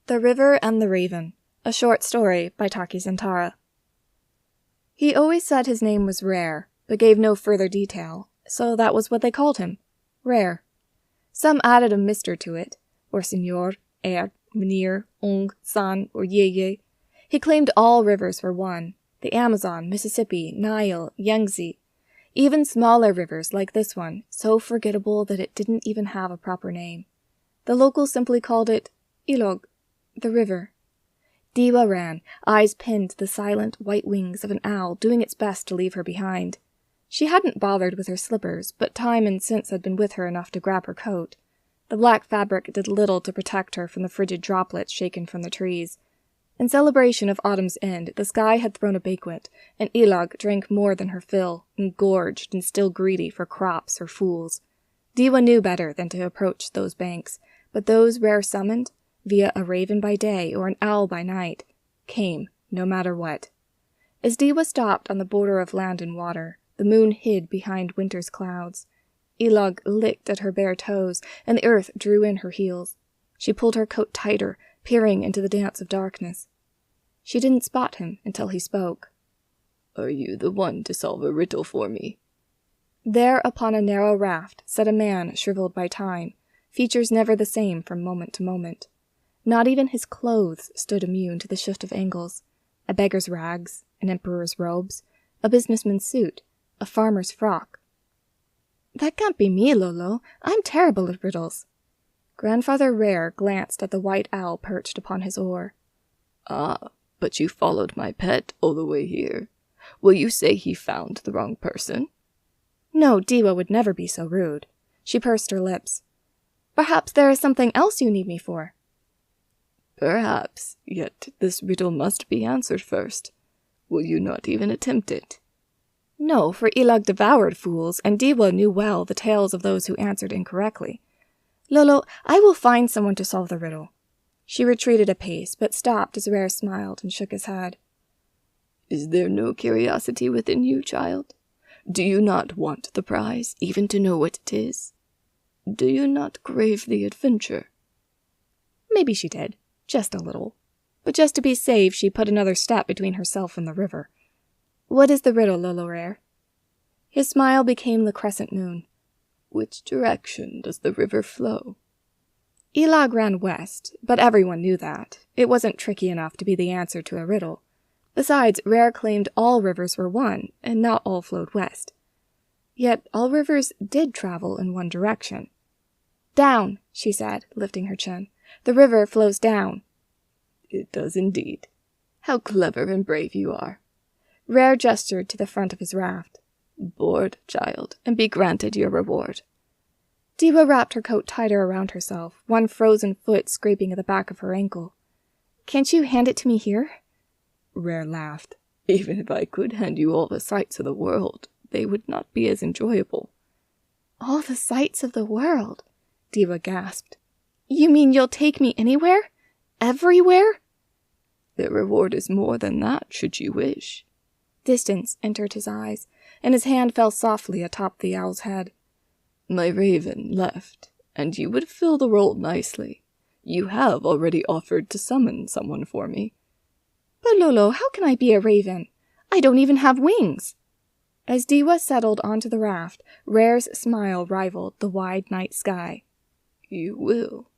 The River and the Raven, a short story by Taki Zentara. He always said his name was Rare, but gave no further detail, so that was what they called him, Rare. Some added a Mr. to it, or Senor, Meneer, Ong, San, or Ye. He claimed all rivers were one, the Amazon, Mississippi, Nile, Yangtze, even smaller rivers like this one, so forgettable that it didn't even have a proper name. The locals simply called it Ilog, the river. Diwa ran, eyes pinned to the silent white wings of an owl doing its best to leave her behind. She hadn't bothered with her slippers, but time and sense had been with her enough to grab her coat. The black fabric did little to protect her from the frigid droplets shaken from the trees. In celebration of autumn's end, the sky had thrown a banquet, and Ilog drank more than her fill, engorged and still greedy for crops or fools. Diwa knew better than to approach those banks, but those Rare summoned, via a raven by day or an owl by night, came, no matter what. As Diwa stopped on the border of land and water, the moon hid behind winter's clouds. Ilog licked at her bare toes, and the earth drew in her heels. She pulled her coat tighter, peering into the dance of darkness. She didn't spot him until he spoke. "Are you the one to solve a riddle for me?" There upon a narrow raft sat a man shriveled by time, features never the same from moment to moment. Not even his clothes stood immune to the shift of angles. A beggar's rags, an emperor's robes, a businessman's suit, a farmer's frock. "That can't be me, Lolo. I'm terrible at riddles." Grandfather Rare glanced at the white owl perched upon his oar. "Ah, but you followed my pet all the way here. Will you say he found the wrong person?" No, Diwa would never be so rude. She pursed her lips. "Perhaps there is something else you need me for." "Perhaps, yet this riddle must be answered first. Will you not even attempt it?" No, for Ilog devoured fools, and Diwa knew well the tales of those who answered incorrectly. "Lolo, I will find someone to solve the riddle." She retreated a pace, but stopped as Rare smiled and shook his head. "Is there no curiosity within you, child? Do you not want the prize, even to know what it is? Do you not crave the adventure?" Maybe she did, just a little. But just to be safe, she put another step between herself and the river. "What is the riddle, Lolo Rare?" His smile became the crescent moon. "Which direction does the river flow?" Ilog ran west, but everyone knew that. It wasn't tricky enough to be the answer to a riddle. Besides, Rare claimed all rivers were one, and not all flowed west. Yet all rivers did travel in one direction. "Down," she said, lifting her chin. "The river flows down." "It does indeed. How clever and brave you are." Rare gestured to the front of his raft. "Board, child, and be granted your reward." Diwa wrapped her coat tighter around herself, one frozen foot scraping at the back of her ankle. "Can't you hand it to me here?" Rare laughed. "Even if I could hand you all the sights of the world, they would not be as enjoyable." "All the sights of the world?" Diwa gasped. "You mean you'll take me anywhere? Everywhere?" "The reward is more than that, should you wish." Distance entered his eyes, and his hand fell softly atop the owl's head. "My raven left, and you would fill the role nicely. You have already offered to summon someone for me." "But Lolo, how can I be a raven? I don't even have wings." As Diwa settled onto the raft, Rare's smile rivaled the wide night sky. "You will.